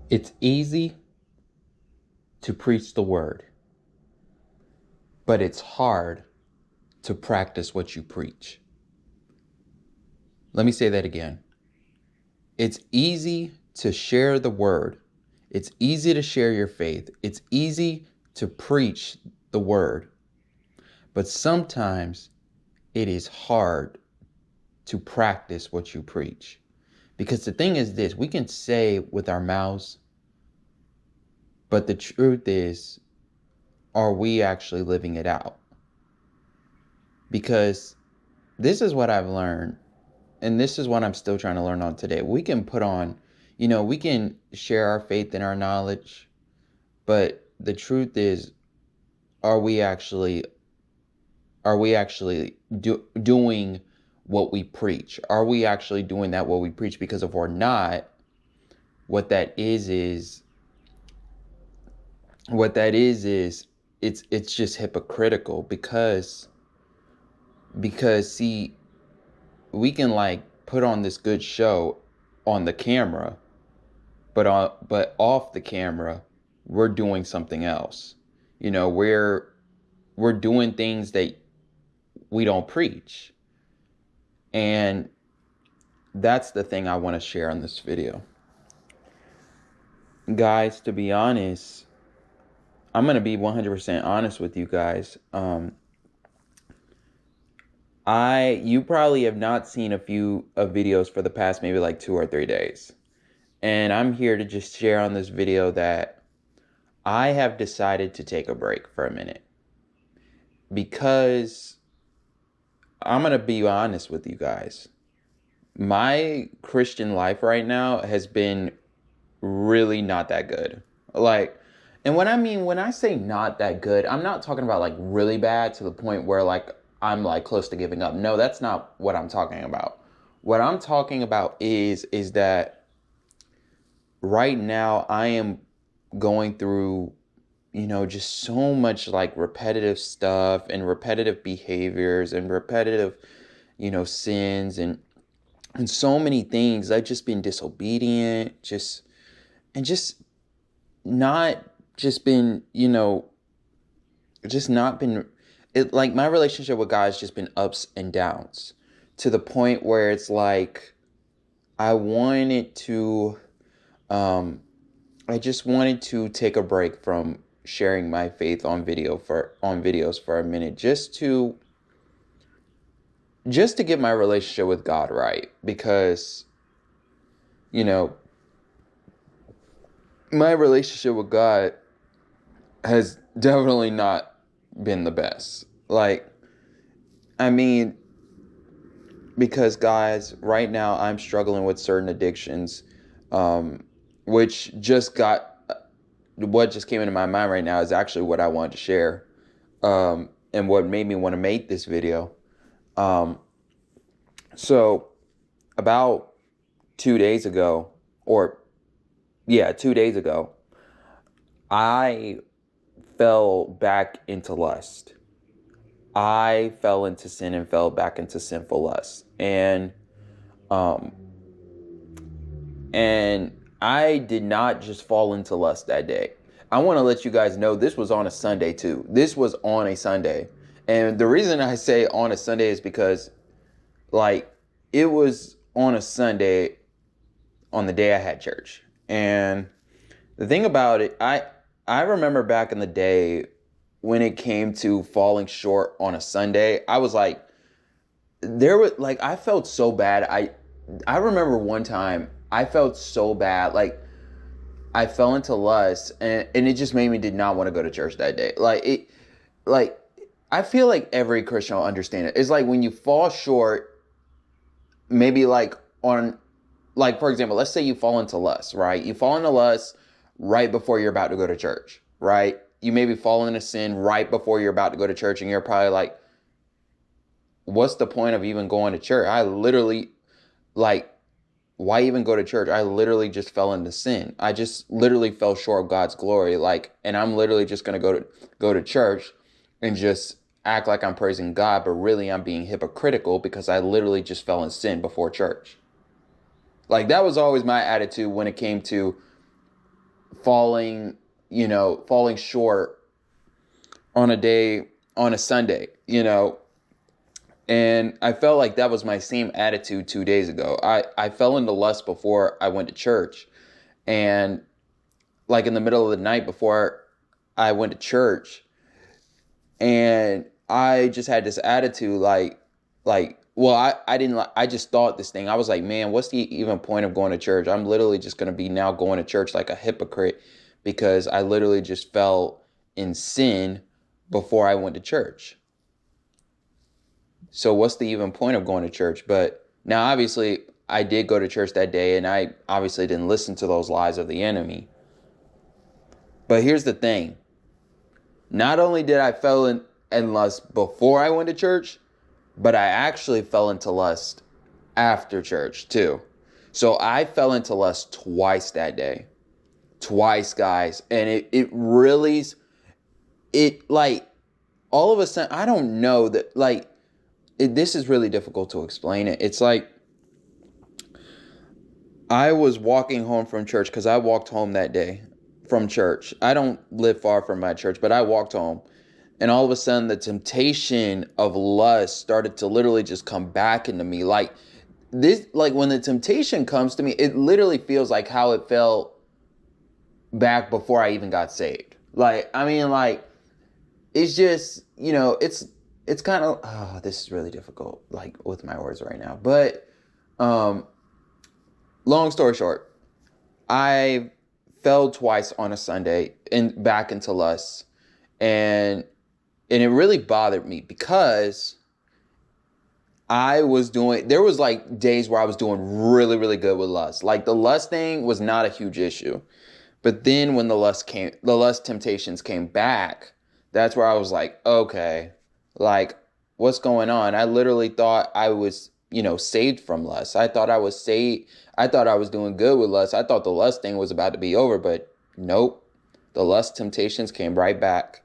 It's easy to preach the word, but it's hard to practice what you preach. Let me say that again. It's easy to share the word. It's easy to share your faith. It's easy to preach the word. But sometimes it is hard to practice what you preach. Because the thing is this, we can say with our mouths, but the truth is, are we actually living it out? Because this is what I've learned, and this is what I'm still trying to learn on today. We can put on, we can share our faith and our knowledge, but the truth is, are we actually doing what we preach? Are we actually doing that what we preach? Because if we're not, what that is it's just hypocritical because see, we can like put on this good show on the camera, but off the camera we're doing something else. We're doing things that we don't preach. And that's the thing I want to share on this video. Guys, to be honest, I'm going to be 100% honest with you guys. You probably have not seen a few of videos for the past maybe like 2 or 3 days. And I'm here to just share on this video that I have decided to take a break for a minute. Because I'm going to be honest with you guys. My Christian life right now has been really not that good. And when I say not that good, I'm not talking about like really bad to the point where like I'm like close to giving up. No, that's not what I'm talking about. What I'm talking about is that right now I am going through, just so much like repetitive stuff and repetitive behaviors and repetitive, sins and so many things. I've just been disobedient, just not just been, just not been, it like my relationship with God has just been ups and downs to the point where it's like, I just wanted to take a break from sharing my faith on videos for a minute, just to get my relationship with God right. Because, my relationship with God has definitely not been the best. Because guys, right now I'm struggling with certain addictions, which what just came into my mind right now is actually what I wanted to share, and what made me want to make this video. So about 2 days ago, 2 days ago, I fell back into lust. I fell into sin and fell back into sinful lust. And I did not just fall into lust that day. I want to let you guys know this was on a Sunday too. This was on a Sunday. And the reason I say on a Sunday is because it was on a Sunday on the day I had church. And the thing about it, I remember back in the day when it came to falling short on a Sunday, I was like, I felt so bad. I remember one time I felt so bad. I fell into lust and it just made me did not want to go to church that day. I feel like every Christian will understand it. It's like when you fall short, maybe for example, let's say you fall into lust, right? You fall into lust right before you're about to go to church, right? You maybe fall into sin right before you're about to go to church, and you're probably like, what's the point of even going to church? I literally, why even go to church? I literally just fell into sin. I just literally fell short of God's glory. And I'm literally just going to go to church and just act like I'm praising God, but really I'm being hypocritical because I literally just fell in sin before church. That was always my attitude when it came to falling, falling short on a Sunday, and I felt like that was my same attitude 2 days ago. I fell into lust before I went to church. And like in the middle of the night before I went to church, and I just had this attitude well, I didn't, I just thought this thing. I was like, man, what's the even point of going to church? I'm literally just going to be now going to church like a hypocrite because I literally just fell in sin before I went to church. So what's the even point of going to church? But now obviously I did go to church that day, and I obviously didn't listen to those lies of the enemy. But here's the thing. Not only did I fell in lust before I went to church, but I actually fell into lust after church too. So I fell into lust twice that day. Twice, guys. And it really, like, all of a sudden, I don't know that, like, this is really difficult to explain it. It's like, I was walking home from church because I walked home that day from church. I don't live far from my church, but I walked home. And all of a sudden, the temptation of lust started to literally just come back into me. Like this, like when the temptation comes to me, it literally feels like how it felt back before I even got saved. Like, I mean, like, it's just, it's kind of, oh, this is really difficult, like with my words right now. But, long story short, I fell twice on a Sunday and back into lust. And it really bothered me because there was like days where I was doing really, really good with lust. Like the lust thing was not a huge issue. But then when the lust temptations came back, that's where I was like, okay, like what's going on? I literally thought I was, saved from lust. I thought I was saved. I thought I was doing good with lust. I thought the lust thing was about to be over, but nope. The lust temptations came right back.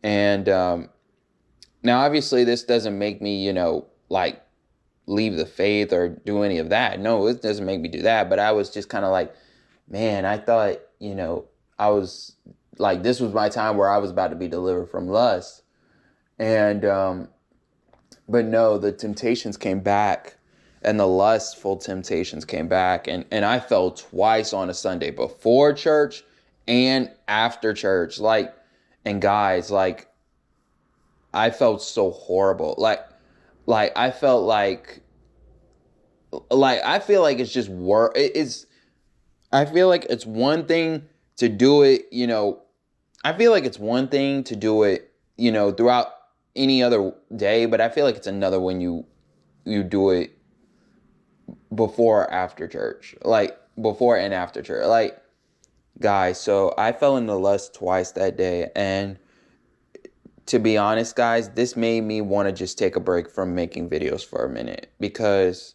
And now, obviously, this doesn't make me, like leave the faith or do any of that. No, it doesn't make me do that. But I was just kind of like, man, I thought, I was like, this was my time where I was about to be delivered from lust. And, but no, the temptations came back, and the lustful temptations came back. And I fell twice on a Sunday, before church and after church. Like, and guys, like, I felt so horrible. Like I felt like I feel like it's just work. I feel like it's one thing to do it, I feel like it's one thing to do it, throughout any other day, but I feel like it's another when you do it before or after church, like before and after church. Like, guys, so I fell into lust twice that day, and to be honest, guys, this made me want to just take a break from making videos for a minute because,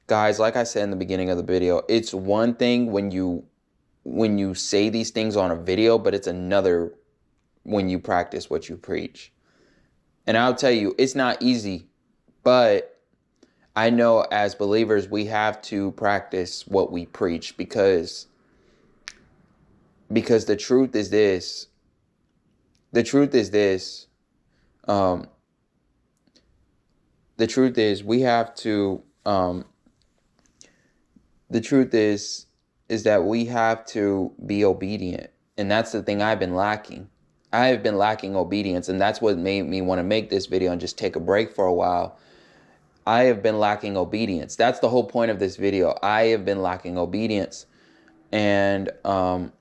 guys, like I said in the beginning of the video, it's one thing when you say these things on a video, but it's another when you practice what you preach. And I'll tell you, it's not easy, but I know as believers, we have to practice what we preach because the truth is this. The truth is this. The truth is we have to, the truth is that we have to be obedient. And that's the thing I've been lacking. I have been lacking obedience. And that's what made me want to make this video and just take a break for a while. I have been lacking obedience. That's the whole point of this video. I have been lacking obedience. And I've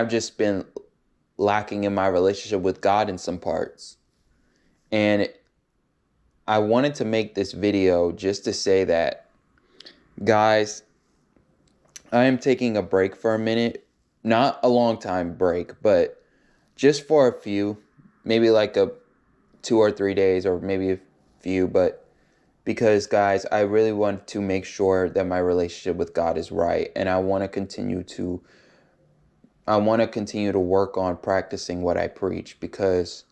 just been lacking in my relationship with God in some parts. And I wanted to make this video just to say that, guys, I am taking a break for a minute. Not a long time break, but just for a few, maybe like 2 or 3 days, or maybe a few, but because, guys, I really want to make sure that my relationship with God is right. And I want to continue to work on practicing what I preach, because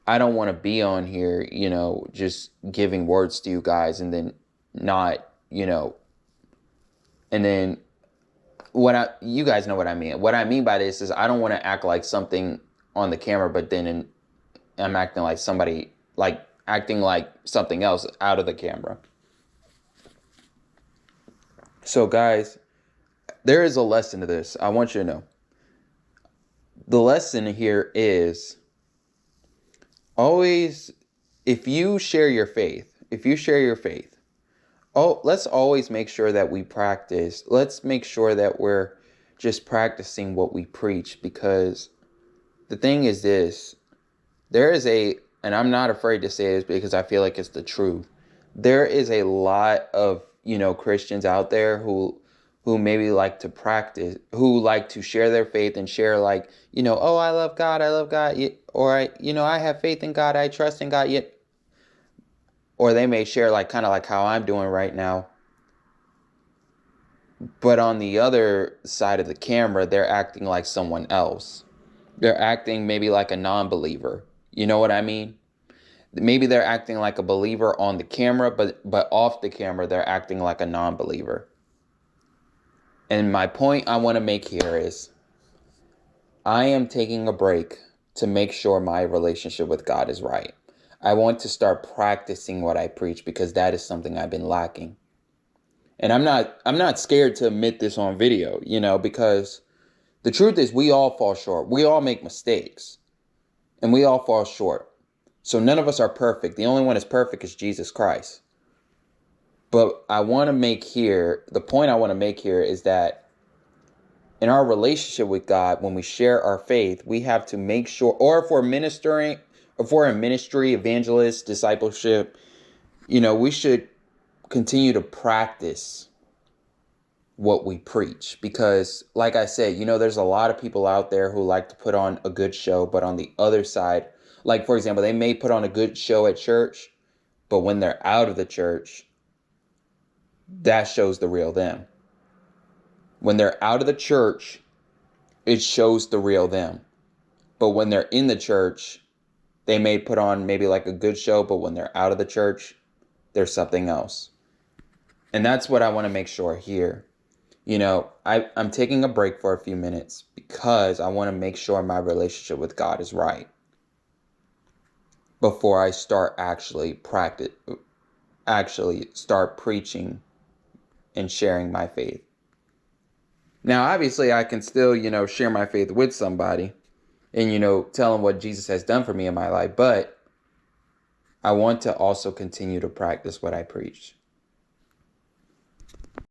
I don't want to be on here, just giving words to you guys and then not, and then you guys know what I mean. What I mean by this is I don't want to act like something on the camera, but then I'm acting like somebody, like acting like something else out of the camera. So guys, there is a lesson to this. I want you to know. The lesson here is always, if you share your faith, let's always make sure that we practice. Let's make sure that we're just practicing what we preach, because the thing is this, and I'm not afraid to say this because I feel like it's the truth. There is a lot of, Christians out there who maybe like to practice, who like to share their faith and share like, oh, I love God, or I have faith in God, I trust in God, yet, or they may share like kind of like how I'm doing right now. But on the other side of the camera, they're acting like someone else. They're acting maybe like a non-believer. You know what I mean? Maybe they're acting like a believer on the camera, but off the camera, they're acting like a non-believer. And my point I want to make here is I am taking a break to make sure my relationship with God is right. I want to start practicing what I preach because that is something I've been lacking. And I'm not scared to admit this on video, because the truth is we all fall short. We all make mistakes and we all fall short. So none of us are perfect. The only one that's perfect is Jesus Christ. But the point I want to make here is that in our relationship with God, when we share our faith, we have to make sure, or if we're in ministry, evangelist, discipleship, we should continue to practice what we preach. Because like I said, there's a lot of people out there who like to put on a good show, but on the other side, like for example, they may put on a good show at church, but when they're out of the church, that shows the real them. When they're out of the church, it shows the real them. But when they're in the church, they may put on maybe like a good show, but when they're out of the church, there's something else. And that's what I want to make sure here. I'm taking a break for a few minutes because I want to make sure my relationship with God is right before I start actually start preaching and sharing my faith. Now, obviously, I can still, share my faith with somebody and, tell them what Jesus has done for me in my life. But I want to also continue to practice what I preach.